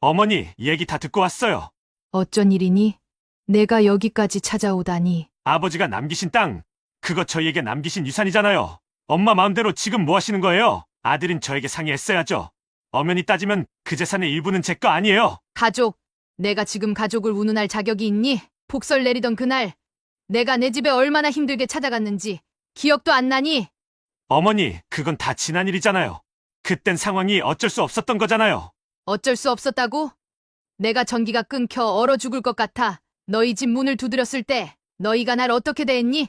어머니, 얘기 다 듣고 왔어요. 어쩐 일이니? 내가 여기까지 찾아오다니. 아버지가 남기신 땅, 그거 저희에게 남기신 유산이잖아요. 엄마 마음대로 지금 뭐 하시는 거예요? 아들인 저에게 상의했어야죠. 엄연히 따지면 그 재산의 일부는 제 거 아니에요. 가족. 내가 지금 가족을 운운할 자격이 있니? 폭설 내리던 그날, 내가 내 집에 얼마나 힘들게 찾아갔는지 기억도 안 나니? 어머니, 그건 다 지난 일이잖아요. 그땐 상황이 어쩔 수 없었던 거잖아요. 어쩔 수 없었다고? 내가 전기가 끊겨 얼어 죽을 것 같아 너희 집 문을 두드렸을 때 너희가 날 어떻게 대했니?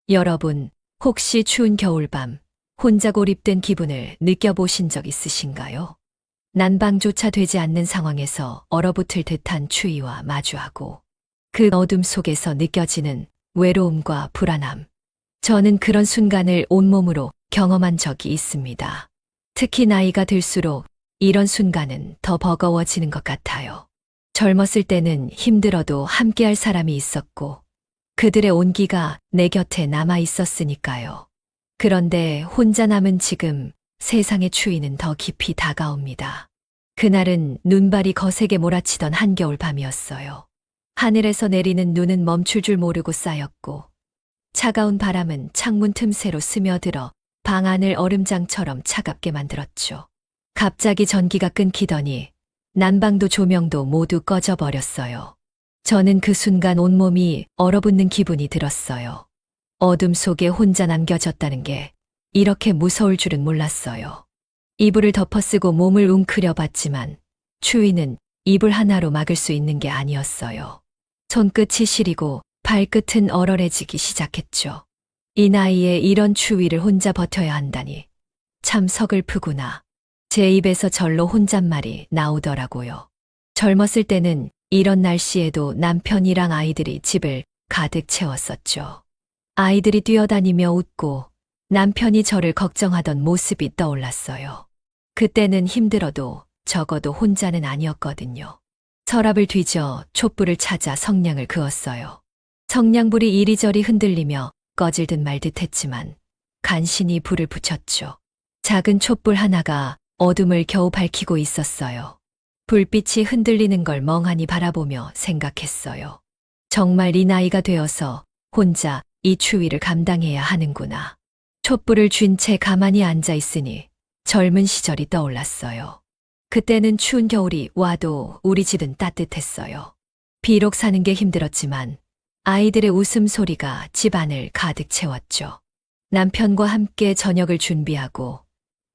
여러분, 혹시 추운 겨울밤 혼자 고립된 기분을 느껴보신 적 있으신가요? 난방조차 되지 않는 상황에서 얼어붙을 듯한 추위와 마주하고 그 어둠 속에서 느껴지는 외로움과 불안함. 저는 그런 순간을 온몸으로 경험한 적이 있습니다. 특히 나이가 들수록 이런 순간은 더 버거워지는 것 같아요. 젊었을 때는 힘들어도 함께할 사람이 있었고 그들의 온기가 내 곁에 남아 있었으니까요. 그런데 혼자 남은 지금 세상의 추위는 더 깊이 다가옵니다. 그날은 눈발이 거세게 몰아치던 한겨울 밤이었어요. 하늘에서 내리는 눈은 멈출 줄 모르고 쌓였고 차가운 바람은 창문 틈새로 스며들어 방 안을 얼음장처럼 차갑게 만들었죠. 갑자기 전기가 끊기더니 난방도 조명도 모두 꺼져버렸어요. 저는 그 순간 온몸이 얼어붙는 기분이 들었어요. 어둠 속에 혼자 남겨졌다는 게 이렇게 무서울 줄은 몰랐어요. 이불을 덮어쓰고 몸을 웅크려 봤지만 추위는 이불 하나로 막을 수 있는 게 아니었어요. 손끝이 시리고 발끝은 얼얼해지기 시작했죠. 이 나이에 이런 추위를 혼자 버텨야 한다니 참 서글프구나. 제 입에서 절로 혼잣말이 나오더라고요. 젊었을 때는 이런 날씨에도 남편이랑 아이들이 집을 가득 채웠었죠. 아이들이 뛰어다니며 웃고 남편이 저를 걱정하던 모습이 떠올랐어요. 그때는 힘들어도 적어도 혼자는 아니었거든요. 서랍을 뒤져 촛불을 찾아 성냥을 그었어요. 성냥불이 이리저리 흔들리며 꺼질 듯 말 듯 했지만 간신히 불을 붙였죠. 작은 촛불 하나가 어둠을 겨우 밝히고 있었어요. 불빛이 흔들리는 걸 멍하니 바라보며 생각했어요. 정말 이 나이가 되어서 혼자 이 추위를 감당해야 하는구나. 촛불을 쥔 채 가만히 앉아 있으니 젊은 시절이 떠올랐어요. 그때는 추운 겨울이 와도 우리 집은 따뜻했어요. 비록 사는 게 힘들었지만 아이들의 웃음소리가 집안을 가득 채웠죠. 남편과 함께 저녁을 준비하고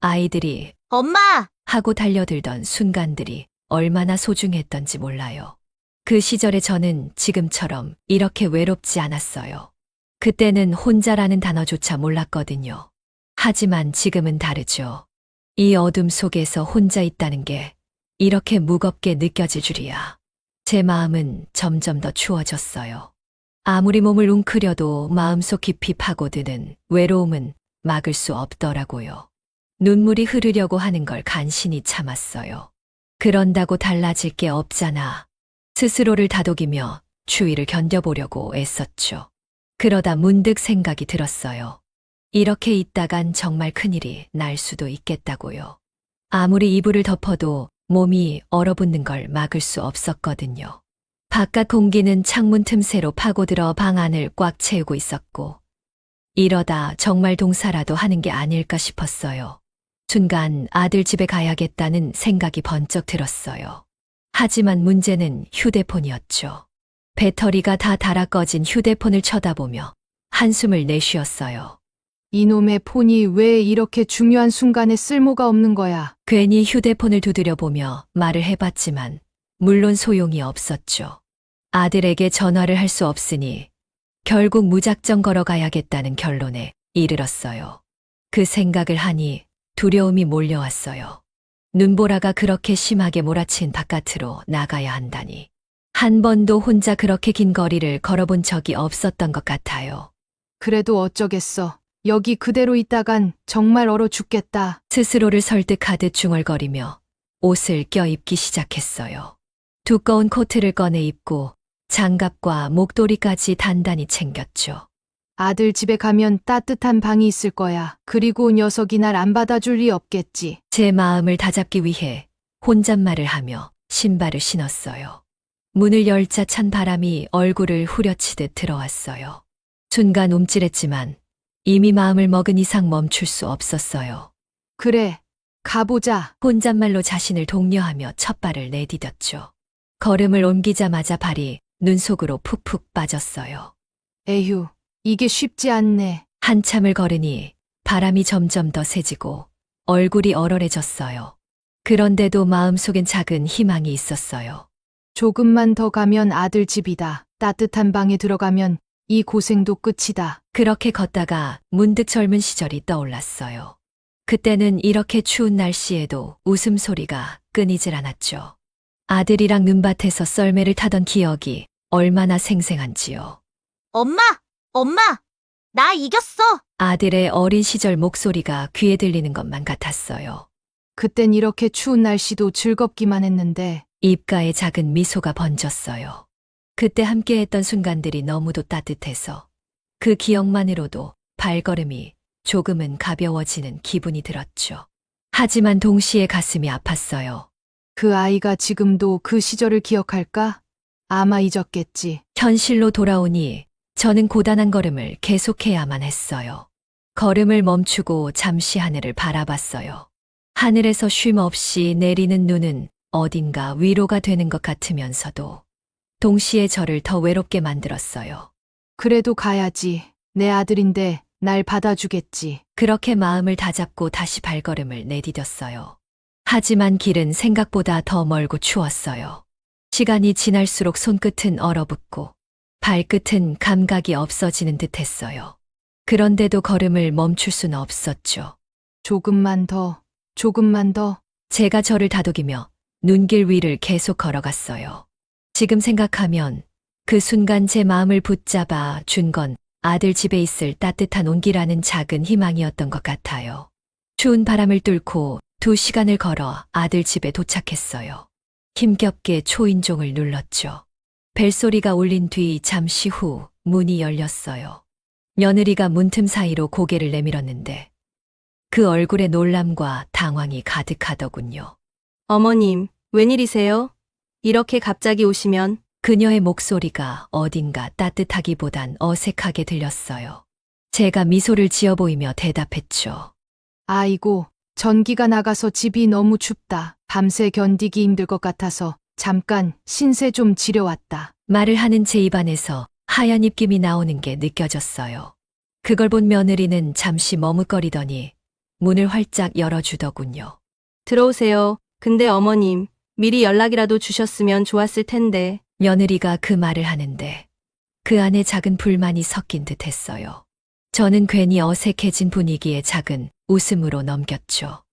아이들이 엄마! 하고 달려들던 순간들이 얼마나 소중했던지 몰라요. 그 시절에 저는 지금처럼 이렇게 외롭지 않았어요. 그때는 혼자라는 단어조차 몰랐거든요. 하지만 지금은 다르죠. 이 어둠 속에서 혼자 있다는 게 이렇게 무겁게 느껴질 줄이야. 제 마음은 점점 더 추워졌어요. 아무리 몸을 웅크려도 마음속 깊이 파고드는 외로움은 막을 수 없더라고요. 눈물이 흐르려고 하는 걸 간신히 참았어요. 그런다고 달라질 게 없잖아. 스스로를 다독이며 추위를 견뎌보려고 애썼죠. 그러다 문득 생각이 들었어요. 이렇게 있다간 정말 큰일이 날 수도 있겠다고요. 아무리 이불을 덮어도 몸이 얼어붙는 걸 막을 수 없었거든요. 바깥 공기는 창문 틈새로 파고들어 방 안을 꽉 채우고 있었고 이러다 정말 동사라도 하는 게 아닐까 싶었어요. 순간 아들 집에 가야겠다는 생각이 번쩍 들었어요. 하지만 문제는 휴대폰이었죠. 배터리가 다 닳아 꺼진 휴대폰을 쳐다보며 한숨을 내쉬었어요. 이놈의 폰이 왜 이렇게 중요한 순간에 쓸모가 없는 거야? 괜히 휴대폰을 두드려보며 말을 해봤지만 물론 소용이 없었죠. 아들에게 전화를 할 수 없으니 결국 무작정 걸어가야겠다는 결론에 이르렀어요. 그 생각을 하니 두려움이 몰려왔어요. 눈보라가 그렇게 심하게 몰아친 바깥으로 나가야 한다니. 한 번도 혼자 그렇게 긴 거리를 걸어본 적이 없었던 것 같아요. 그래도 어쩌겠어. 여기 그대로 있다간 정말 얼어 죽겠다. 스스로를 설득하듯 중얼거리며 옷을 껴입기 시작했어요. 두꺼운 코트를 꺼내 입고 장갑과 목도리까지 단단히 챙겼죠. 아들 집에 가면 따뜻한 방이 있을 거야. 그리고 녀석이 날 안 받아줄 리 없겠지. 제 마음을 다잡기 위해 혼잣말을 하며 신발을 신었어요. 문을 열자 찬 바람이 얼굴을 후려치듯 들어왔어요. 순간 움찔했지만 이미 마음을 먹은 이상 멈출 수 없었어요. 그래, 가보자. 혼잣말로 자신을 독려하며 첫 발을 내디뎠죠. 걸음을 옮기자마자 발이 눈 속으로 푹푹 빠졌어요. 에휴, 이게 쉽지 않네. 한참을 걸으니 바람이 점점 더 세지고 얼굴이 얼얼해졌어요. 그런데도 마음속엔 작은 희망이 있었어요. 조금만 더 가면 아들 집이다. 따뜻한 방에 들어가면 이 고생도 끝이다. 그렇게 걷다가 문득 젊은 시절이 떠올랐어요. 그때는 이렇게 추운 날씨에도 웃음소리가 끊이질 않았죠. 아들이랑 눈밭에서 썰매를 타던 기억이 얼마나 생생한지요. 엄마! 엄마! 나 이겼어! 아들의 어린 시절 목소리가 귀에 들리는 것만 같았어요. 그땐 이렇게 추운 날씨도 즐겁기만 했는데. 입가에 작은 미소가 번졌어요. 그때 함께했던 순간들이 너무도 따뜻해서 그 기억만으로도 발걸음이 조금은 가벼워지는 기분이 들었죠. 하지만 동시에 가슴이 아팠어요. 그 아이가 지금도 그 시절을 기억할까? 아마 잊었겠지. 현실로 돌아오니 저는 고단한 걸음을 계속해야만 했어요. 걸음을 멈추고 잠시 하늘을 바라봤어요. 하늘에서 쉼 없이 내리는 눈은 어딘가 위로가 되는 것 같으면서도 동시에 저를 더 외롭게 만들었어요. 그래도 가야지. 내 아들인데 날 받아주겠지. 그렇게 마음을 다잡고 다시 발걸음을 내디뎠어요. 하지만 길은 생각보다 더 멀고 추웠어요. 시간이 지날수록 손끝은 얼어붙고 발끝은 감각이 없어지는 듯 했어요. 그런데도 걸음을 멈출 수는 없었죠. 조금만 더, 조금만 더. 제가 저를 다독이며 눈길 위를 계속 걸어갔어요. 지금 생각하면 그 순간 제 마음을 붙잡아 준 건 아들 집에 있을 따뜻한 온기라는 작은 희망이었던 것 같아요. 추운 바람을 뚫고 2시간을 걸어 아들 집에 도착했어요. 힘겹게 초인종을 눌렀죠. 벨소리가 울린 뒤 잠시 후 문이 열렸어요. 며느리가 문틈 사이로 고개를 내밀었는데 그 얼굴에 놀람과 당황이 가득하더군요. 어머님, 웬일이세요? 이렇게 갑자기 오시면 그녀의 목소리가 어딘가 따뜻하기보단 어색하게 들렸어요. 제가 미소를 지어 보이며 대답했죠. 아이고, 전기가 나가서 집이 너무 춥다. 밤새 견디기 힘들 것 같아서 잠깐 신세 좀 지려왔다. 말을 하는 제 입안에서 하얀 입김이 나오는 게 느껴졌어요. 그걸 본 며느리는 잠시 머뭇거리더니 문을 활짝 열어주더군요. 들어오세요. 근데 어머님, 미리 연락이라도 주셨으면 좋았을 텐데. 며느리가 그 말을 하는데 그 안에 작은 불만이 섞인 듯 했어요. 저는 괜히 어색해진 분위기에 작은 웃음으로 넘겼죠.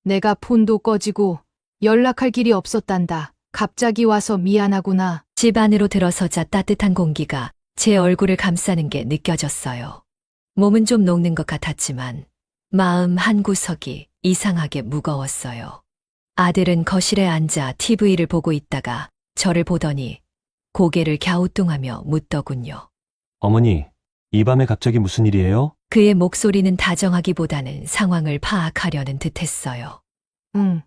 내가 폰도 꺼지고 연락할 길이 없었단다. 갑자기 와서 미안하구나. 집 안으로 들어서자 따뜻한 공기가 제 얼굴을 감싸는 게 느껴졌어요. 몸은 좀 녹는 것 같았지만 마음 한구석이 이상하게 무거웠어요. 아들은 거실에 앉아 TV를 보고 있다가 저를 보더니 고개를 갸우뚱하며 묻더군요. 어머니, 이 밤에 갑자기 무슨 일이에요? 그의 목소리는 다정하기보다는 상황을 파악하려는 듯했어요. 응.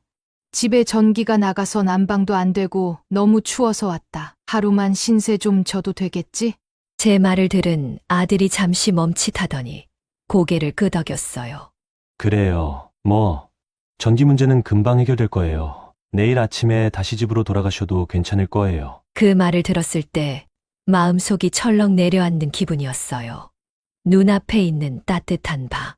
집에 전기가 나가서 난방도 안 되고 너무 추워서 왔다. 하루만 신세 좀 져도 되겠지? 제 말을 들은 아들이 잠시 멈칫하더니 고개를 끄덕였어요. 그래요. 전기 문제는 금방 해결될 거예요. 내일 아침에 다시 집으로 돌아가셔도 괜찮을 거예요. 그 말을 들었을 때 마음속이 철렁 내려앉는 기분이었어요. 눈앞에 있는 따뜻한 방.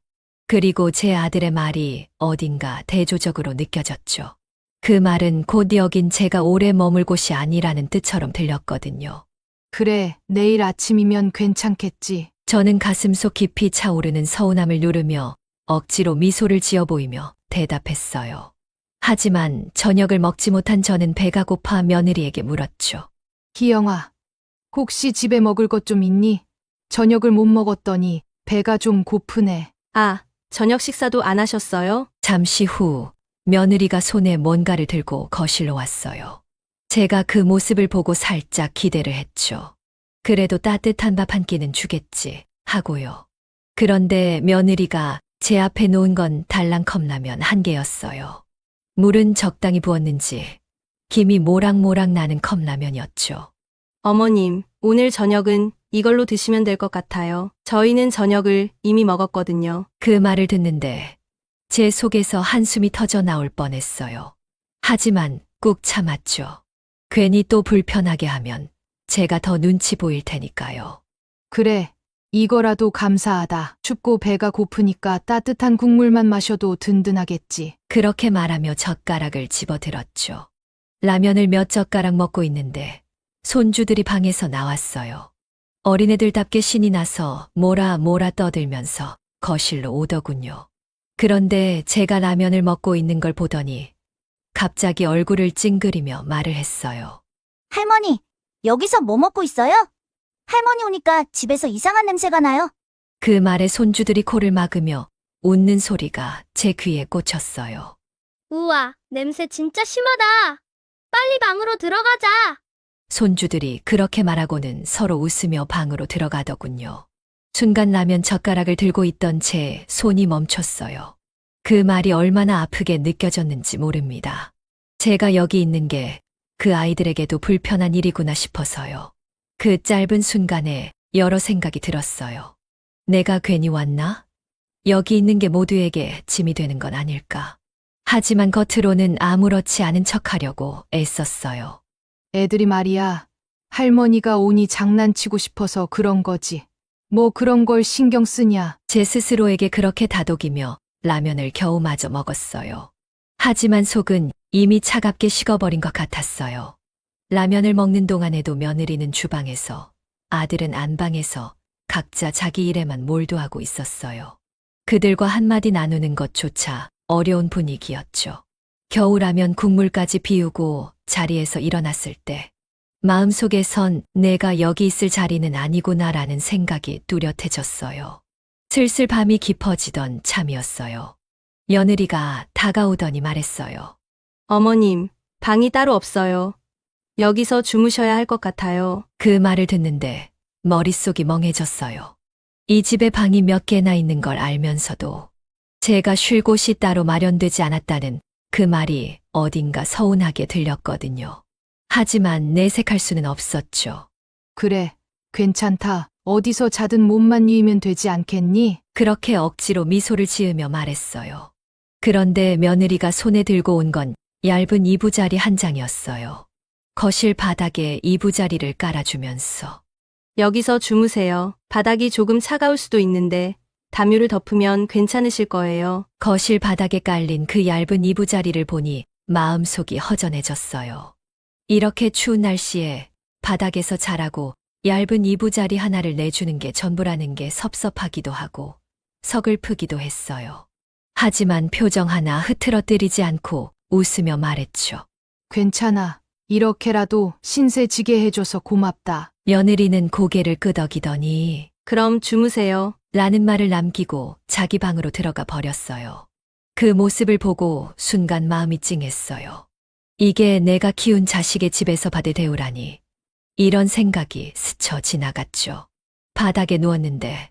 그리고 제 아들의 말이 어딘가 대조적으로 느껴졌죠. 그 말은 곧 여긴 제가 오래 머물 곳이 아니라는 뜻처럼 들렸거든요. 그래, 내일 아침이면 괜찮겠지. 저는 가슴속 깊이 차오르는 서운함을 누르며 억지로 미소를 지어 보이며 대답했어요. 하지만 저녁을 먹지 못한 저는 배가 고파 며느리에게 물었죠. 희영아, 혹시 집에 먹을 것 좀 있니? 저녁을 못 먹었더니 배가 좀 고프네. 아, 저녁 식사도 안 하셨어요? 잠시 후 며느리가 손에 뭔가를 들고 거실로 왔어요. 제가 그 모습을 보고 살짝 기대를 했죠. 그래도 따뜻한 밥 한 끼는 주겠지 하고요. 그런데 며느리가 제 앞에 놓은 건 달랑 컵라면 한 개였어요. 물은 적당히 부었는지 김이 모락모락 나는 컵라면이었죠. 어머님, 오늘 저녁은 이걸로 드시면 될 것 같아요. 저희는 저녁을 이미 먹었거든요. 그 말을 듣는데 제 속에서 한숨이 터져 나올 뻔했어요. 하지만 꾹 참았죠. 괜히 또 불편하게 하면 제가 더 눈치 보일 테니까요. 그래, 이거라도 감사하다. 춥고 배가 고프니까 따뜻한 국물만 마셔도 든든하겠지. 그렇게 말하며 젓가락을 집어들었죠. 라면을 몇 젓가락 먹고 있는데 손주들이 방에서 나왔어요. 어린애들답게 신이 나서 뭐라 떠들면서 거실로 오더군요. 그런데 제가 라면을 먹고 있는 걸 보더니 갑자기 얼굴을 찡그리며 말을 했어요. 할머니, 여기서 뭐 먹고 있어요? 할머니 오니까 집에서 이상한 냄새가 나요. 그 말에 손주들이 코를 막으며 웃는 소리가 제 귀에 꽂혔어요. 우와, 냄새 진짜 심하다. 빨리 방으로 들어가자. 손주들이 그렇게 말하고는 서로 웃으며 방으로 들어가더군요. 순간 라면 젓가락을 들고 있던 제 손이 멈췄어요. 그 말이 얼마나 아프게 느껴졌는지 모릅니다. 제가 여기 있는 게 그 아이들에게도 불편한 일이구나 싶어서요. 그 짧은 순간에 여러 생각이 들었어요. 내가 괜히 왔나? 여기 있는 게 모두에게 짐이 되는 건 아닐까? 하지만 겉으로는 아무렇지 않은 척하려고 애썼어요. 애들이 말이야, 할머니가 오니 장난치고 싶어서 그런 거지. 뭐 그런 걸 신경 쓰냐. 제 스스로에게 그렇게 다독이며 라면을 겨우 마저 먹었어요. 하지만 속은 이미 차갑게 식어버린 것 같았어요. 라면을 먹는 동안에도 며느리는 주방에서, 아들은 안방에서 각자 자기 일에만 몰두하고 있었어요. 그들과 한마디 나누는 것조차 어려운 분위기였죠. 겨우 라면 국물까지 비우고 자리에서 일어났을 때 마음속에선 내가 여기 있을 자리는 아니구나라는 생각이 뚜렷해졌어요. 슬슬 밤이 깊어지던 참이었어요. 며느리가 다가오더니 말했어요. 어머님, 방이 따로 없어요. 여기서 주무셔야 할 것 같아요. 그 말을 듣는데 머릿속이 멍해졌어요. 이 집에 방이 몇 개나 있는 걸 알면서도 제가 쉴 곳이 따로 마련되지 않았다는 그 말이 어딘가 서운하게 들렸거든요. 하지만 내색할 수는 없었죠. 그래, 괜찮다. 어디서 자든 몸만 누이면 되지 않겠니? 그렇게 억지로 미소를 지으며 말했어요. 그런데 며느리가 손에 들고 온 건 얇은 이부자리 한 장이었어요. 거실 바닥에 이부자리를 깔아주면서 여기서 주무세요. 바닥이 조금 차가울 수도 있는데 담요를 덮으면 괜찮으실 거예요. 거실 바닥에 깔린 그 얇은 이부자리를 보니 마음속이 허전해졌어요. 이렇게 추운 날씨에 바닥에서 자라고 얇은 이부자리 하나를 내주는 게 전부라는 게 섭섭하기도 하고 서글프기도 했어요. 하지만 표정 하나 흐트러뜨리지 않고 웃으며 말했죠. 괜찮아. 이렇게라도 신세지게 해줘서 고맙다. 며느리는 고개를 끄덕이더니 그럼 주무세요. 라는 말을 남기고 자기 방으로 들어가 버렸어요. 그 모습을 보고 순간 마음이 찡했어요. 이게 내가 키운 자식의 집에서 받을 대우라니. 이런 생각이 스쳐 지나갔죠. 바닥에 누웠는데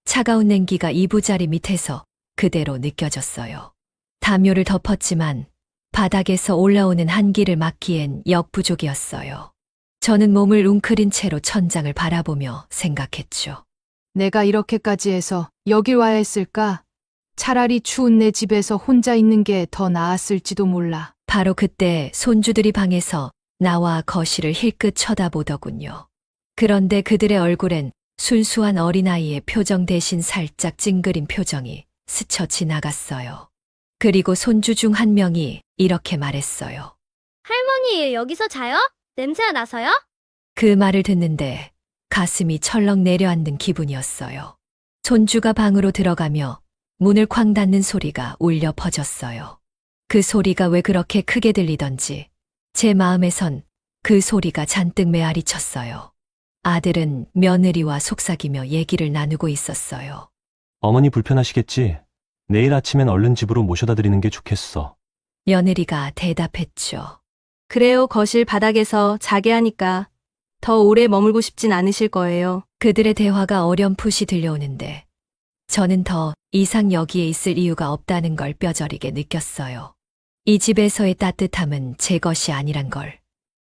차가운 냉기가 이부자리 밑에서 그대로 느껴졌어요. 담요를 덮었지만 바닥에서 올라오는 한기를 막기엔 역부족이었어요. 저는 몸을 웅크린 채로 천장을 바라보며 생각했죠. 내가 이렇게까지 해서 여길 와야 했을까? 차라리 추운 내 집에서 혼자 있는 게 더 나았을지도 몰라. 바로 그때 손주들이 방에서 나와 거실을 힐끗 쳐다보더군요. 그런데 그들의 얼굴엔 순수한 어린아이의 표정 대신 살짝 찡그린 표정이 스쳐 지나갔어요. 그리고 손주 중 한 명이 이렇게 말했어요. 할머니, 여기서 자요? 냄새가 나서요? 그 말을 듣는데 가슴이 철렁 내려앉는 기분이었어요. 손주가 방으로 들어가며 문을 쾅 닫는 소리가 울려 퍼졌어요. 그 소리가 왜 그렇게 크게 들리던지 제 마음에선 그 소리가 잔뜩 메아리 쳤어요. 아들은 며느리와 속삭이며 얘기를 나누고 있었어요. 어머니 불편하시겠지? 내일 아침엔 얼른 집으로 모셔다 드리는 게 좋겠어. 며느리가 대답했죠. 그래요. 거실 바닥에서 자게 하니까 더 오래 머물고 싶진 않으실 거예요. 그들의 대화가 어렴풋이 들려오는데 저는 더 이상 여기에 있을 이유가 없다는 걸 뼈저리게 느꼈어요. 이 집에서의 따뜻함은 제 것이 아니란 걸.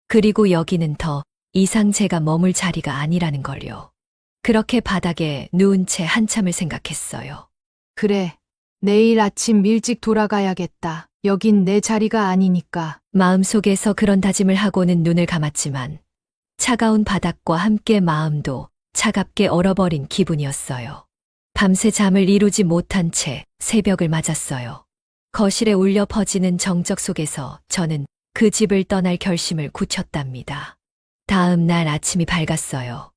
그리고 여기는 더 이상 제가 머물 자리가 아니라는 걸요. 그렇게 바닥에 누운 채 한참을 생각했어요. 그래, 내일 아침 일찍 돌아가야겠다. 여긴 내 자리가 아니니까. 마음속에서 그런 다짐을 하고는 눈을 감았지만 차가운 바닥과 함께 마음도 차갑게 얼어버린 기분이었어요. 밤새 잠을 이루지 못한 채 새벽을 맞았어요. 거실에 울려 퍼지는 정적 속에서 저는 그 집을 떠날 결심을 굳혔답니다. 다음 날 아침이 밝았어요.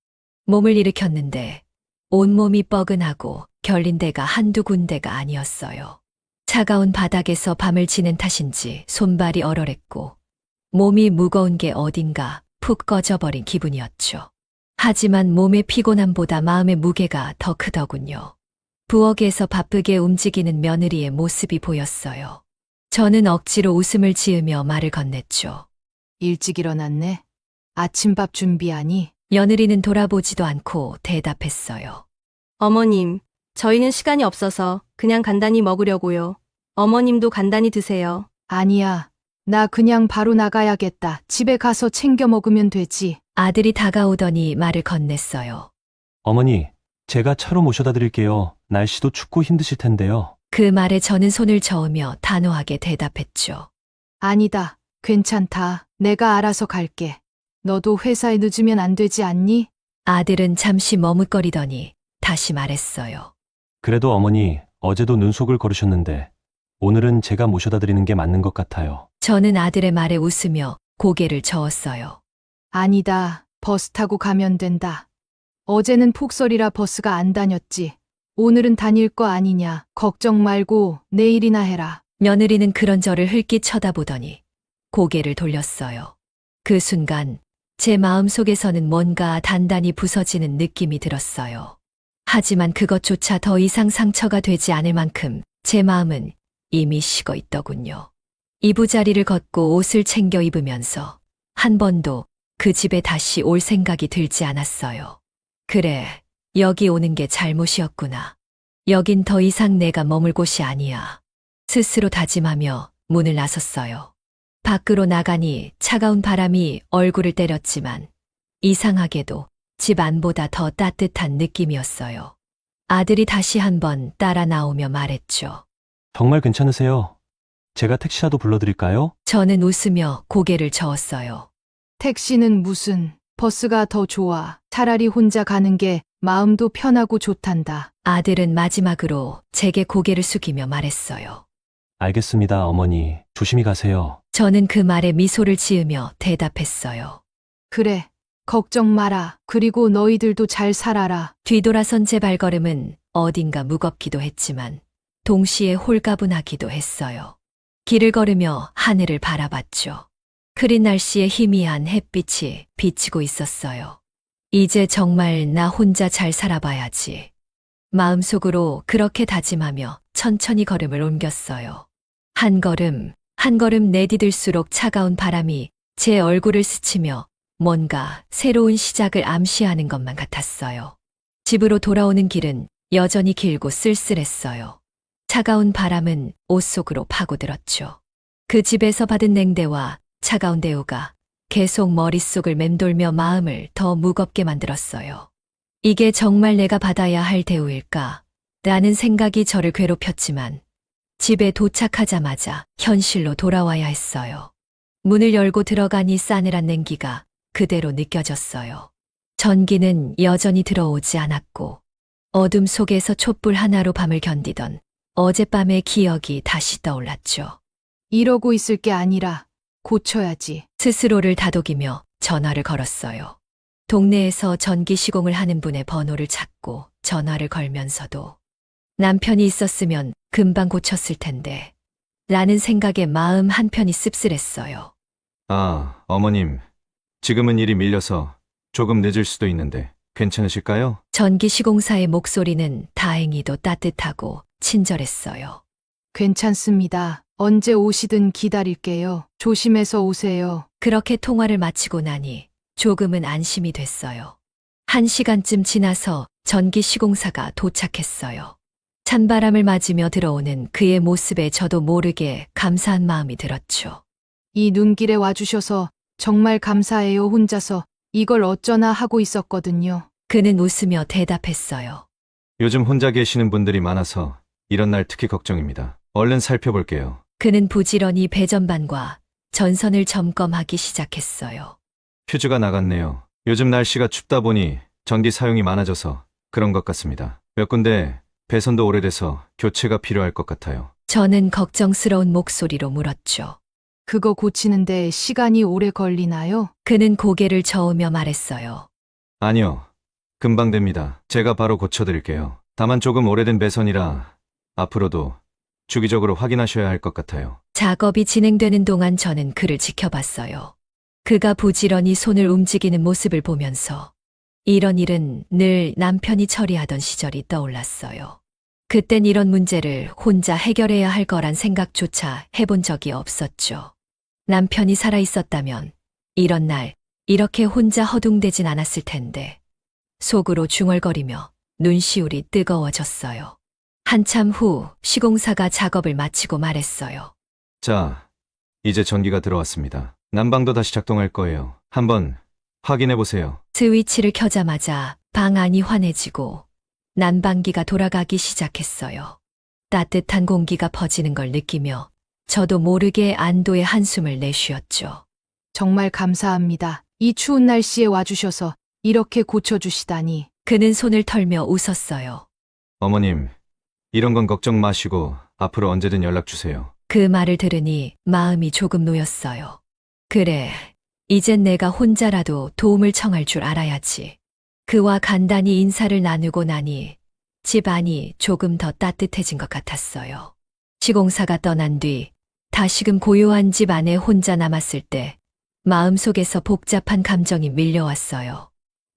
몸을 일으켰는데 온몸이 뻐근하고 결린 데가 한두 군데가 아니었어요. 차가운 바닥에서 밤을 지낸 탓인지 손발이 얼얼했고 몸이 무거운 게 어딘가 푹 꺼져버린 기분이었죠. 하지만 몸의 피곤함보다 마음의 무게가 더 크더군요. 부엌에서 바쁘게 움직이는 며느리의 모습이 보였어요. 저는 억지로 웃음을 지으며 말을 건넸죠. 일찍 일어났네. 아침밥 준비하니? 며느리는 돌아보지도 않고 대답했어요. 어머님, 저희는 시간이 없어서 그냥 간단히 먹으려고요. 어머님도 간단히 드세요. 아니야. 나 그냥 바로 나가야겠다. 집에 가서 챙겨 먹으면 되지. 아들이 다가오더니 말을 건넸어요. 어머니, 제가 차로 모셔다 드릴게요. 날씨도 춥고 힘드실 텐데요. 그 말에 저는 손을 저으며 단호하게 대답했죠. 아니다. 괜찮다. 내가 알아서 갈게. 너도 회사에 늦으면 안 되지 않니? 아들은 잠시 머뭇거리더니 다시 말했어요. 그래도 어머니, 어제도 눈속을 걸으셨는데 오늘은 제가 모셔다 드리는 게 맞는 것 같아요. 저는 아들의 말에 웃으며 고개를 저었어요. 아니다. 버스 타고 가면 된다. 어제는 폭설이라 버스가 안 다녔지. 오늘은 다닐 거 아니냐. 걱정 말고 내일이나 해라. 며느리는 그런 저를 흘낏 쳐다보더니 고개를 돌렸어요. 그 순간 제 마음속에서는 뭔가 단단히 부서지는 느낌이 들었어요. 하지만 그것조차 더 이상 상처가 되지 않을 만큼 제 마음은 이미 식어 있더군요. 이부자리를 걷고 옷을 챙겨 입으면서 한 번도 그 집에 다시 올 생각이 들지 않았어요. 그래, 여기 오는 게 잘못이었구나. 여긴 더 이상 내가 머물 곳이 아니야. 스스로 다짐하며 문을 나섰어요. 밖으로 나가니 차가운 바람이 얼굴을 때렸지만 이상하게도 집 안보다 더 따뜻한 느낌이었어요. 아들이 다시 한번 따라 나오며 말했죠. 정말 괜찮으세요? 제가 택시라도 불러드릴까요? 저는 웃으며 고개를 저었어요. 택시는 무슨, 버스가 더 좋아. 차라리 혼자 가는 게 마음도 편하고 좋단다. 아들은 마지막으로 제게 고개를 숙이며 말했어요. 알겠습니다, 어머니. 조심히 가세요. 저는 그 말에 미소를 지으며 대답했어요. 그래, 걱정 마라. 그리고 너희들도 잘 살아라. 뒤돌아선 제 발걸음은 어딘가 무겁기도 했지만 동시에 홀가분하기도 했어요. 길을 걸으며 하늘을 바라봤죠. 흐린 날씨에 희미한 햇빛이 비치고 있었어요. 이제 정말 나 혼자 잘 살아봐야지. 마음속으로 그렇게 다짐하며 천천히 걸음을 옮겼어요. 한 걸음, 한 걸음 내디딜수록 차가운 바람이 제 얼굴을 스치며 뭔가 새로운 시작을 암시하는 것만 같았어요. 집으로 돌아오는 길은 여전히 길고 쓸쓸했어요. 차가운 바람은 옷 속으로 파고들었죠. 그 집에서 받은 냉대와 차가운 대우가 계속 머릿속을 맴돌며 마음을 더 무겁게 만들었어요. 이게 정말 내가 받아야 할 대우일까? 라는 생각이 저를 괴롭혔지만 집에 도착하자마자 현실로 돌아와야 했어요. 문을 열고 들어가니 싸늘한 냉기가 그대로 느껴졌어요. 전기는 여전히 들어오지 않았고 어둠 속에서 촛불 하나로 밤을 견디던 어젯밤의 기억이 다시 떠올랐죠. 이러고 있을 게 아니라 고쳐야지. 스스로를 다독이며 전화를 걸었어요. 동네에서 전기 시공을 하는 분의 번호를 찾고 전화를 걸면서도 남편이 있었으면 금방 고쳤을 텐데 라는 생각에 마음 한편이 씁쓸했어요. 아, 어머님. 지금은 일이 밀려서 조금 늦을 수도 있는데 괜찮으실까요? 전기 시공사의 목소리는 다행히도 따뜻하고 친절했어요. 괜찮습니다. 언제 오시든 기다릴게요. 조심해서 오세요. 그렇게 통화를 마치고 나니 조금은 안심이 됐어요. 1시간쯤 지나서 전기 시공사가 도착했어요. 찬바람을 맞으며 들어오는 그의 모습에 저도 모르게 감사한 마음이 들었죠. 이 눈길에 와주셔서 정말 감사해요. 혼자서 이걸 어쩌나 하고 있었거든요. 그는 웃으며 대답했어요. 요즘 혼자 계시는 분들이 많아서 이런 날 특히 걱정입니다. 얼른 살펴볼게요. 그는 부지런히 배전반과 전선을 점검하기 시작했어요. 퓨즈가 나갔네요. 요즘 날씨가 춥다 보니 전기 사용이 많아져서 그런 것 같습니다. 몇 군데 배선도 오래돼서 교체가 필요할 것 같아요. 저는 걱정스러운 목소리로 물었죠. 그거 고치는데 시간이 오래 걸리나요? 그는 고개를 저으며 말했어요. 아니요. 금방 됩니다. 제가 바로 고쳐드릴게요. 다만 조금 오래된 배선이라 앞으로도 주기적으로 확인하셔야 할 것 같아요. 작업이 진행되는 동안 저는 그를 지켜봤어요. 그가 부지런히 손을 움직이는 모습을 보면서 이런 일은 늘 남편이 처리하던 시절이 떠올랐어요. 그땐 이런 문제를 혼자 해결해야 할 거란 생각조차 해본 적이 없었죠. 남편이 살아있었다면 이런 날 이렇게 혼자 허둥대진 않았을 텐데 속으로 중얼거리며 눈시울이 뜨거워졌어요. 한참 후 시공사가 작업을 마치고 말했어요. 자, 이제 전기가 들어왔습니다. 난방도 다시 작동할 거예요. 한번 확인해 보세요. 스위치를 켜자마자 방 안이 환해지고 난방기가 돌아가기 시작했어요. 따뜻한 공기가 퍼지는 걸 느끼며 저도 모르게 안도의 한숨을 내쉬었죠. 정말 감사합니다. 이 추운 날씨에 와주셔서 이렇게 고쳐주시다니. 그는 손을 털며 웃었어요. 어머님, 이런 건 걱정 마시고 앞으로 언제든 연락 주세요. 그 말을 들으니 마음이 조금 놓였어요. 그래, 이젠 내가 혼자라도 도움을 청할 줄 알아야지. 그와 간단히 인사를 나누고 나니 집 안이 조금 더 따뜻해진 것 같았어요. 시공사가 떠난 뒤 다시금 고요한 집 안에 혼자 남았을 때 마음속에서 복잡한 감정이 밀려왔어요.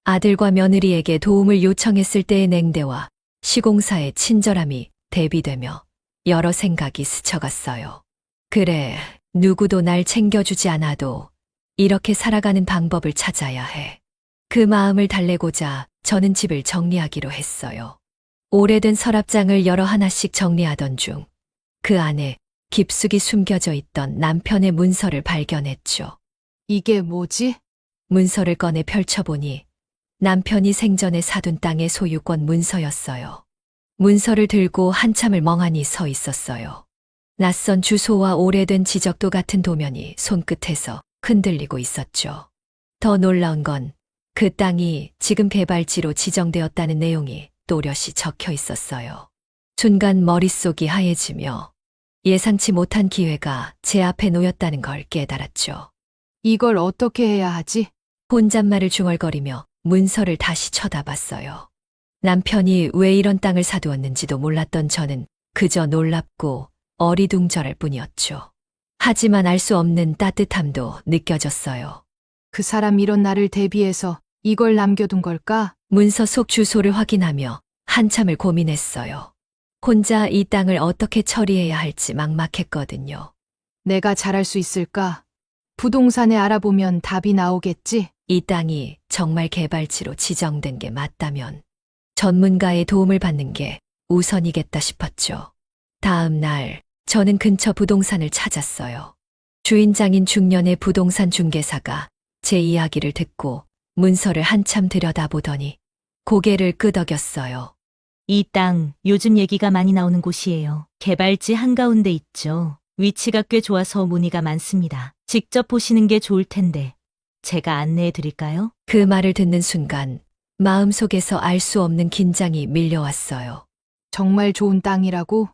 아들과 며느리에게 도움을 요청했을 때의 냉대와 시공사의 친절함이 대비되며 여러 생각이 스쳐갔어요. 그래, 누구도 날 챙겨주지 않아도 이렇게 살아가는 방법을 찾아야 해. 그 마음을 달래고자 저는 집을 정리하기로 했어요. 오래된 서랍장을 여러 하나씩 정리하던 중 그 안에 깊숙이 숨겨져 있던 남편의 문서를 발견했죠. 이게 뭐지? 문서를 꺼내 펼쳐보니 남편이 생전에 사둔 땅의 소유권 문서였어요. 문서를 들고 한참을 멍하니 서 있었어요. 낯선 주소와 오래된 지적도 같은 도면이 손끝에서 흔들리고 있었죠. 더 놀라운 건 그 땅이 지금 개발지로 지정되었다는 내용이 또렷이 적혀 있었어요. 순간 머릿속이 하얘지며 예상치 못한 기회가 제 앞에 놓였다는 걸 깨달았죠. 이걸 어떻게 해야 하지? 혼잣말을 중얼거리며 문서를 다시 쳐다봤어요. 남편이 왜 이런 땅을 사두었는지도 몰랐던 저는 그저 놀랍고 어리둥절할 뿐이었죠. 하지만 알 수 없는 따뜻함도 느껴졌어요. 그 사람 이런 날을 대비해서 이걸 남겨둔 걸까? 문서 속 주소를 확인하며 한참을 고민했어요. 혼자 이 땅을 어떻게 처리해야 할지 막막했거든요. 내가 잘할 수 있을까? 부동산에 알아보면 답이 나오겠지? 이 땅이 정말 개발지로 지정된 게 맞다면 전문가의 도움을 받는 게 우선이겠다 싶었죠. 다음 날 저는 근처 부동산을 찾았어요. 주인장인 중년의 부동산 중개사가 제 이야기를 듣고 문서를 한참 들여다보더니 고개를 끄덕였어요. 이 땅 요즘 얘기가 많이 나오는 곳이에요. 개발지 한가운데 있죠. 위치가 꽤 좋아서 문의가 많습니다. 직접 보시는 게 좋을 텐데 제가 안내해 드릴까요? 그 말을 듣는 순간 마음속에서 알 수 없는 긴장이 밀려왔어요. 정말 좋은 땅이라고?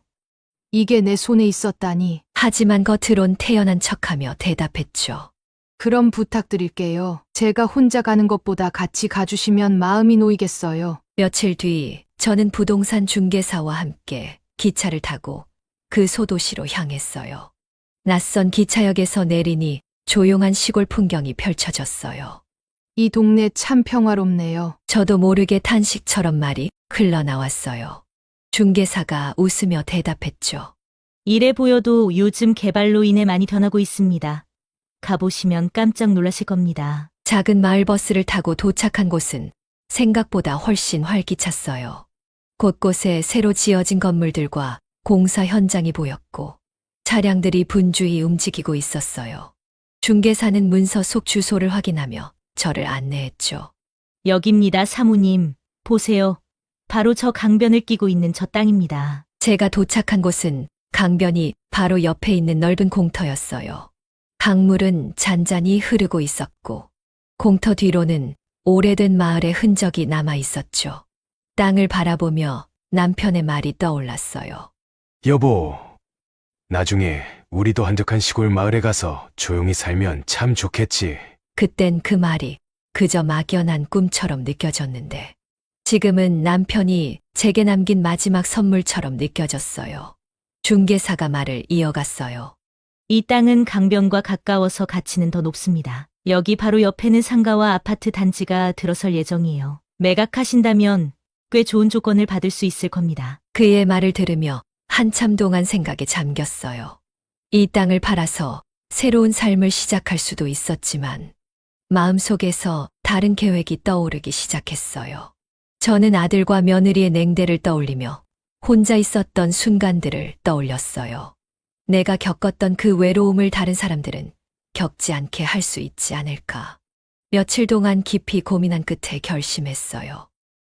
이게 내 손에 있었다니. 하지만 겉으론 태연한 척하며 대답했죠. 그럼 부탁드릴게요. 제가 혼자 가는 것보다 같이 가주시면 마음이 놓이겠어요. 며칠 뒤 저는 부동산 중개사와 함께 기차를 타고 그 소도시로 향했어요. 낯선 기차역에서 내리니 조용한 시골 풍경이 펼쳐졌어요. 이 동네 참 평화롭네요. 저도 모르게 탄식처럼 말이 흘러나왔어요. 중개사가 웃으며 대답했죠. 이래 보여도 요즘 개발로 인해 많이 변하고 있습니다. 가보시면 깜짝 놀라실 겁니다. 작은 마을 버스를 타고 도착한 곳은 생각보다 훨씬 활기찼어요. 곳곳에 새로 지어진 건물들과 공사 현장이 보였고 차량들이 분주히 움직이고 있었어요. 중개사는 문서 속 주소를 확인하며 저를 안내했죠. 여기입니다, 사모님. 보세요. 바로 저 강변을 끼고 있는 저 땅입니다. 제가 도착한 곳은 강변이 바로 옆에 있는 넓은 공터였어요. 강물은 잔잔히 흐르고 있었고 공터 뒤로는 오래된 마을의 흔적이 남아 있었죠. 땅을 바라보며 남편의 말이 떠올랐어요. 여보, 나중에 우리도 한적한 시골 마을에 가서 조용히 살면 참 좋겠지. 그땐 그 말이 그저 막연한 꿈처럼 느껴졌는데 지금은 남편이 제게 남긴 마지막 선물처럼 느껴졌어요. 중개사가 말을 이어갔어요. 이 땅은 강변과 가까워서 가치는 더 높습니다. 여기 바로 옆에는 상가와 아파트 단지가 들어설 예정이에요. 매각하신다면 꽤 좋은 조건을 받을 수 있을 겁니다. 그의 말을 들으며 한참 동안 생각에 잠겼어요. 이 땅을 팔아서 새로운 삶을 시작할 수도 있었지만 마음속에서 다른 계획이 떠오르기 시작했어요. 저는 아들과 며느리의 냉대를 떠올리며 혼자 있었던 순간들을 떠올렸어요. 내가 겪었던 그 외로움을 다른 사람들은 겪지 않게 할 수 있지 않을까. 며칠 동안 깊이 고민한 끝에 결심했어요.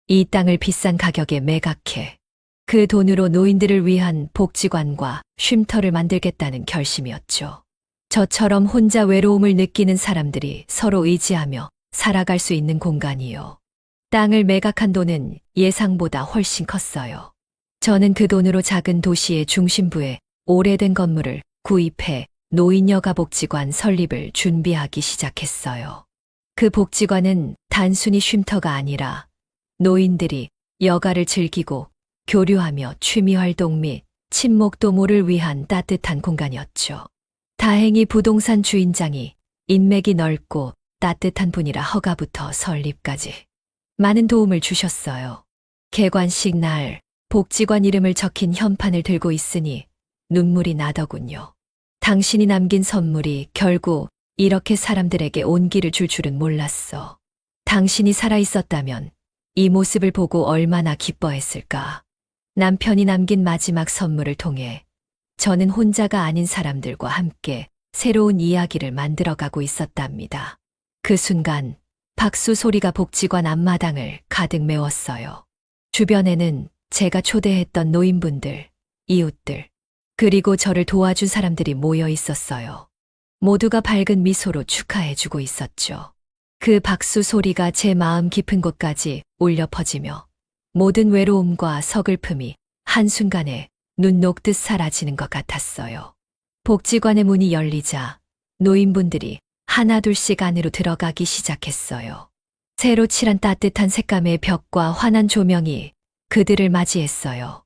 이 땅을 비싼 가격에 매각해 그 돈으로 노인들을 위한 복지관과 쉼터를 만들겠다는 결심이었죠. 저처럼 혼자 외로움을 느끼는 사람들이 서로 의지하며 살아갈 수 있는 공간이요. 땅을 매각한 돈은 예상보다 훨씬 컸어요. 저는 그 돈으로 작은 도시의 중심부에 오래된 건물을 구입해 노인 여가 복지관 설립을 준비하기 시작했어요. 그 복지관은 단순히 쉼터가 아니라 노인들이 여가를 즐기고 교류하며 취미활동 및 친목도모를 위한 따뜻한 공간이었죠. 다행히 부동산 주인장이 인맥이 넓고 따뜻한 분이라 허가부터 설립까지 많은 도움을 주셨어요. 개관식 날 복지관 이름을 적힌 현판을 들고 있으니 눈물이 나더군요. 당신이 남긴 선물이 결국 이렇게 사람들에게 온기를 줄 줄은 몰랐어. 당신이 살아있었다면 이 모습을 보고 얼마나 기뻐했을까. 남편이 남긴 마지막 선물을 통해 저는 혼자가 아닌 사람들과 함께 새로운 이야기를 만들어가고 있었답니다. 그 순간 박수 소리가 복지관 앞마당을 가득 메웠어요. 주변에는 제가 초대했던 노인분들, 이웃들, 그리고 저를 도와준 사람들이 모여 있었어요. 모두가 밝은 미소로 축하해주고 있었죠. 그 박수 소리가 제 마음 깊은 곳까지 울려 퍼지며 모든 외로움과 서글픔이 한순간에 눈 녹듯 사라지는 것 같았어요. 복지관의 문이 열리자 노인분들이 하나둘씩 안으로 들어가기 시작했어요. 새로 칠한 따뜻한 색감의 벽과 환한 조명이 그들을 맞이했어요.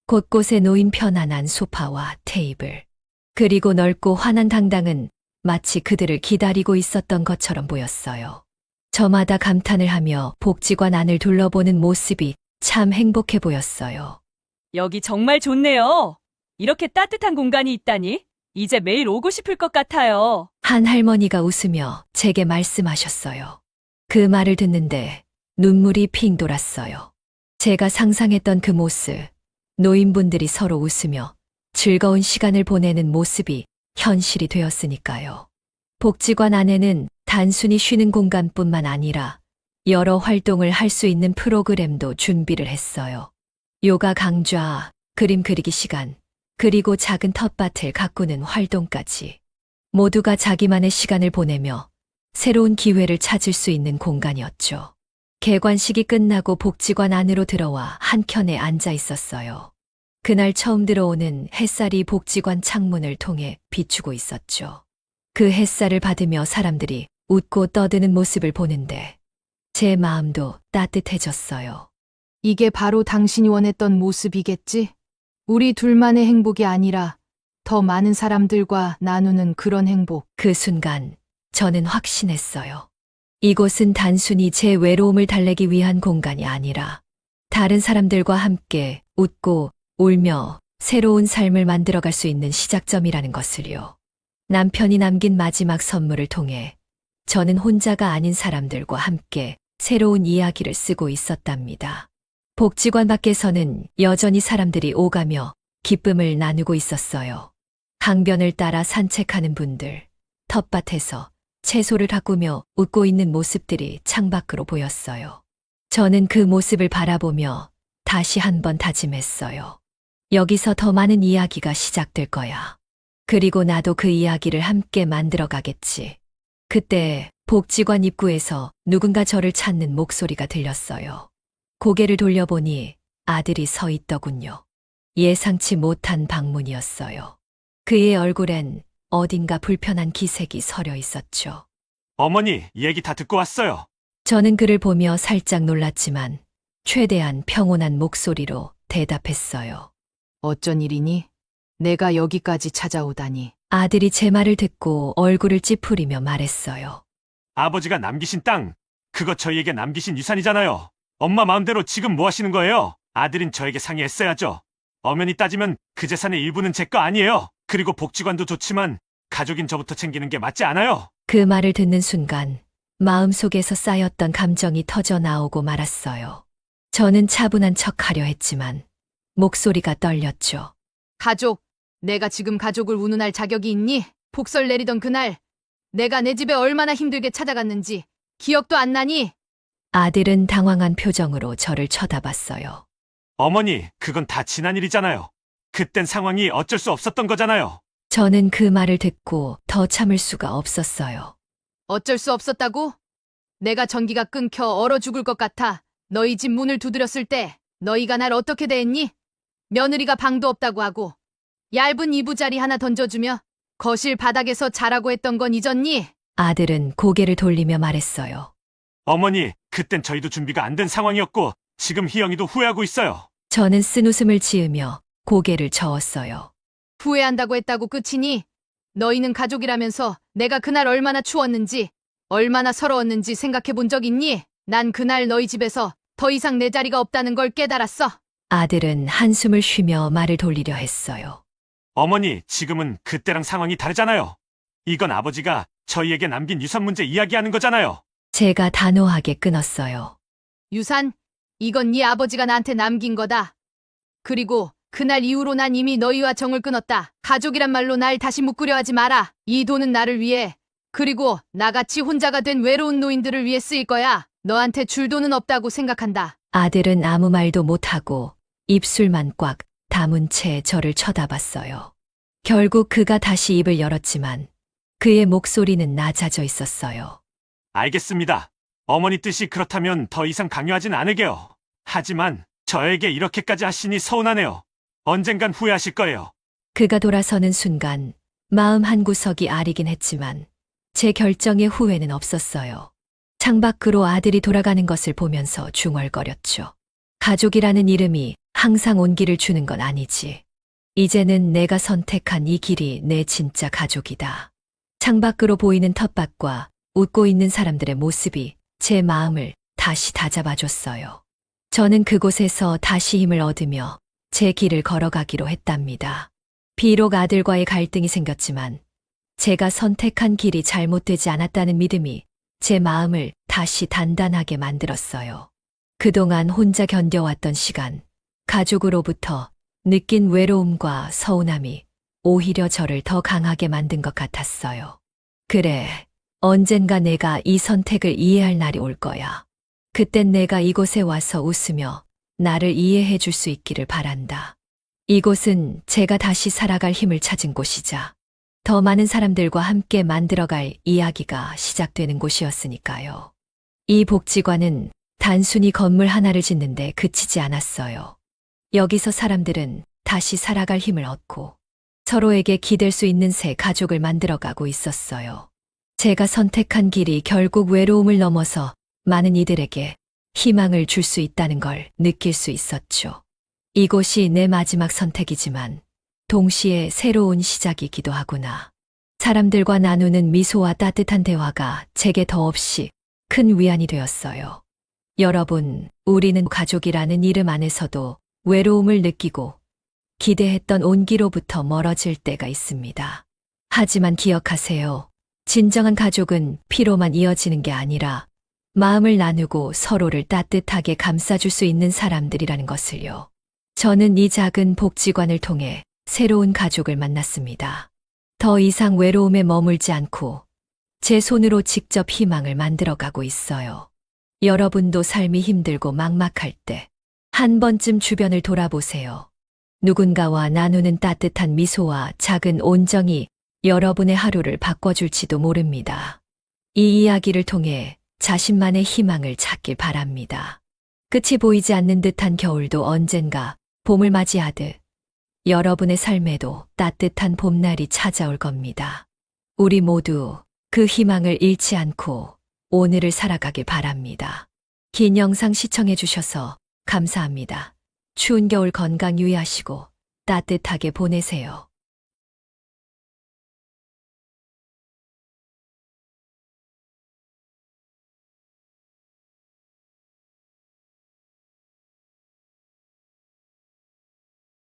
곳곳에 놓인 편안한 소파와 테이블, 그리고 넓고 환한 당당은 마치 그들을 기다리고 있었던 것처럼 보였어요. 저마다 감탄을 하며 복지관 안을 둘러보는 모습이 참 행복해 보였어요. 여기 정말 좋네요. 이렇게 따뜻한 공간이 있다니 이제 매일 오고 싶을 것 같아요. 한 할머니가 웃으며 제게 말씀하셨어요. 그 말을 듣는데 눈물이 핑 돌았어요. 제가 상상했던 그 모습, 노인분들이 서로 웃으며 즐거운 시간을 보내는 모습이 현실이 되었으니까요. 복지관 안에는 단순히 쉬는 공간뿐만 아니라 여러 활동을 할 수 있는 프로그램도 준비를 했어요. 요가 강좌, 그림 그리기 시간, 그리고 작은 텃밭을 가꾸는 활동까지. 모두가 자기만의 시간을 보내며 새로운 기회를 찾을 수 있는 공간이었죠. 개관식이 끝나고 복지관 안으로 들어와 한켠에 앉아 있었어요. 그날 처음 들어오는 햇살이 복지관 창문을 통해 비추고 있었죠. 그 햇살을 받으며 사람들이 웃고 떠드는 모습을 보는데 제 마음도 따뜻해졌어요. 이게 바로 당신이 원했던 모습이겠지? 우리 둘만의 행복이 아니라 더 많은 사람들과 나누는 그런 행복. 그 순간 저는 확신했어요. 이곳은 단순히 제 외로움을 달래기 위한 공간이 아니라 다른 사람들과 함께 웃고 울며 새로운 삶을 만들어갈 수 있는 시작점이라는 것을요. 남편이 남긴 마지막 선물을 통해 저는 혼자가 아닌 사람들과 함께 새로운 이야기를 쓰고 있었답니다. 복지관 밖에서는 여전히 사람들이 오가며 기쁨을 나누고 있었어요. 강변을 따라 산책하는 분들, 텃밭에서 채소를 가꾸며 웃고 있는 모습들이 창밖으로 보였어요. 저는 그 모습을 바라보며 다시 한번 다짐했어요. 여기서 더 많은 이야기가 시작될 거야. 그리고 나도 그 이야기를 함께 만들어 가겠지. 그때 복지관 입구에서 누군가 저를 찾는 목소리가 들렸어요. 고개를 돌려보니 아들이 서 있더군요. 예상치 못한 방문이었어요. 그의 얼굴엔 어딘가 불편한 기색이 서려 있었죠. 어머니, 얘기 다 듣고 왔어요. 저는 그를 보며 살짝 놀랐지만 최대한 평온한 목소리로 대답했어요. 어쩐 일이니? 내가 여기까지 찾아오다니. 아들이 제 말을 듣고 얼굴을 찌푸리며 말했어요. 아버지가 남기신 땅, 그거 저희에게 남기신 유산이잖아요. 엄마 마음대로 지금 뭐 하시는 거예요? 아들은 저에게 상의했어야죠. 엄연히 따지면 그 재산의 일부는 제 거 아니에요. 그리고 복지관도 좋지만 가족인 저부터 챙기는 게 맞지 않아요? 그 말을 듣는 순간 마음속에서 쌓였던 감정이 터져 나오고 말았어요. 저는 차분한 척하려 했지만 목소리가 떨렸죠. 가족, 내가 지금 가족을 운운할 자격이 있니? 폭설 내리던 그날, 내가 내 집에 얼마나 힘들게 찾아갔는지 기억도 안 나니? 아들은 당황한 표정으로 저를 쳐다봤어요. 어머니, 그건 다 지난 일이잖아요. 그땐 상황이 어쩔 수 없었던 거잖아요. 저는 그 말을 듣고 더 참을 수가 없었어요. 어쩔 수 없었다고? 내가 전기가 끊겨 얼어 죽을 것 같아 너희 집 문을 두드렸을 때 너희가 날 어떻게 대했니? 며느리가 방도 없다고 하고 얇은 이부자리 하나 던져주며 거실 바닥에서 자라고 했던 건 잊었니? 아들은 고개를 돌리며 말했어요. 어머니, 그땐 저희도 준비가 안 된 상황이었고 지금 희영이도 후회하고 있어요. 저는 쓴웃음을 지으며 고개를 저었어요. 후회한다고 했다고 끝이니? 너희는 가족이라면서 내가 그날 얼마나 추웠는지 얼마나 서러웠는지 생각해 본 적 있니? 난 그날 너희 집에서 더 이상 내 자리가 없다는 걸 깨달았어. 아들은 한숨을 쉬며 말을 돌리려 했어요. 어머니, 지금은 그때랑 상황이 다르잖아요. 이건 아버지가 저희에게 남긴 유산 문제 이야기하는 거잖아요. 제가 단호하게 끊었어요. 유산, 이건 네 아버지가 나한테 남긴 거다. 그리고 그날 이후로 난 이미 너희와 정을 끊었다. 가족이란 말로 날 다시 묶으려 하지 마라. 이 돈은 나를 위해, 그리고 나같이 혼자가 된 외로운 노인들을 위해 쓰일 거야. 너한테 줄 돈은 없다고 생각한다. 아들은 아무 말도 못하고 입술만 꽉 다문 채 저를 쳐다봤어요. 결국 그가 다시 입을 열었지만 그의 목소리는 낮아져 있었어요. 알겠습니다. 어머니 뜻이 그렇다면 더 이상 강요하진 않을게요. 하지만 저에게 이렇게까지 하시니 서운하네요. 언젠간 후회하실 거예요. 그가 돌아서는 순간 마음 한구석이 아리긴 했지만 제 결정에 후회는 없었어요. 창밖으로 아들이 돌아가는 것을 보면서 중얼거렸죠. 가족이라는 이름이 항상 온기를 주는 건 아니지. 이제는 내가 선택한 이 길이 내 진짜 가족이다. 창밖으로 보이는 텃밭과 웃고 있는 사람들의 모습이 제 마음을 다시 다잡아줬어요. 저는 그곳에서 다시 힘을 얻으며 제 길을 걸어가기로 했답니다. 비록 아들과의 갈등이 생겼지만 제가 선택한 길이 잘못되지 않았다는 믿음이 제 마음을 다시 단단하게 만들었어요. 그동안 혼자 견뎌왔던 시간, 가족으로부터 느낀 외로움과 서운함이 오히려 저를 더 강하게 만든 것 같았어요. 그래, 언젠가 내가 이 선택을 이해할 날이 올 거야. 그땐 내가 이곳에 와서 웃으며 나를 이해해 줄 수 있기를 바란다. 이곳은 제가 다시 살아갈 힘을 찾은 곳이자 더 많은 사람들과 함께 만들어갈 이야기가 시작되는 곳이었으니까요. 이 복지관은 단순히 건물 하나를 짓는데 그치지 않았어요. 여기서 사람들은 다시 살아갈 힘을 얻고 서로에게 기댈 수 있는 새 가족을 만들어가고 있었어요. 제가 선택한 길이 결국 외로움을 넘어서 많은 이들에게 희망을 줄 수 있다는 걸 느낄 수 있었죠. 이곳이 내 마지막 선택이지만 동시에 새로운 시작이기도 하구나. 사람들과 나누는 미소와 따뜻한 대화가 제게 더없이 큰 위안이 되었어요. 여러분, 우리는 가족이라는 이름 안에서도 외로움을 느끼고 기대했던 온기로부터 멀어질 때가 있습니다. 하지만 기억하세요. 진정한 가족은 피로만 이어지는 게 아니라 마음을 나누고 서로를 따뜻하게 감싸줄 수 있는 사람들이라는 것을요. 저는 이 작은 복지관을 통해 새로운 가족을 만났습니다. 더 이상 외로움에 머물지 않고 제 손으로 직접 희망을 만들어가고 있어요. 여러분도 삶이 힘들고 막막할 때 한 번쯤 주변을 돌아보세요. 누군가와 나누는 따뜻한 미소와 작은 온정이 여러분의 하루를 바꿔줄지도 모릅니다. 이 이야기를 통해 자신만의 희망을 찾길 바랍니다. 끝이 보이지 않는 듯한 겨울도 언젠가 봄을 맞이하듯 여러분의 삶에도 따뜻한 봄날이 찾아올 겁니다. 우리 모두 그 희망을 잃지 않고 오늘을 살아가길 바랍니다. 긴 영상 시청해 주셔서 감사합니다. 추운 겨울 건강 유의하시고 따뜻하게 보내세요.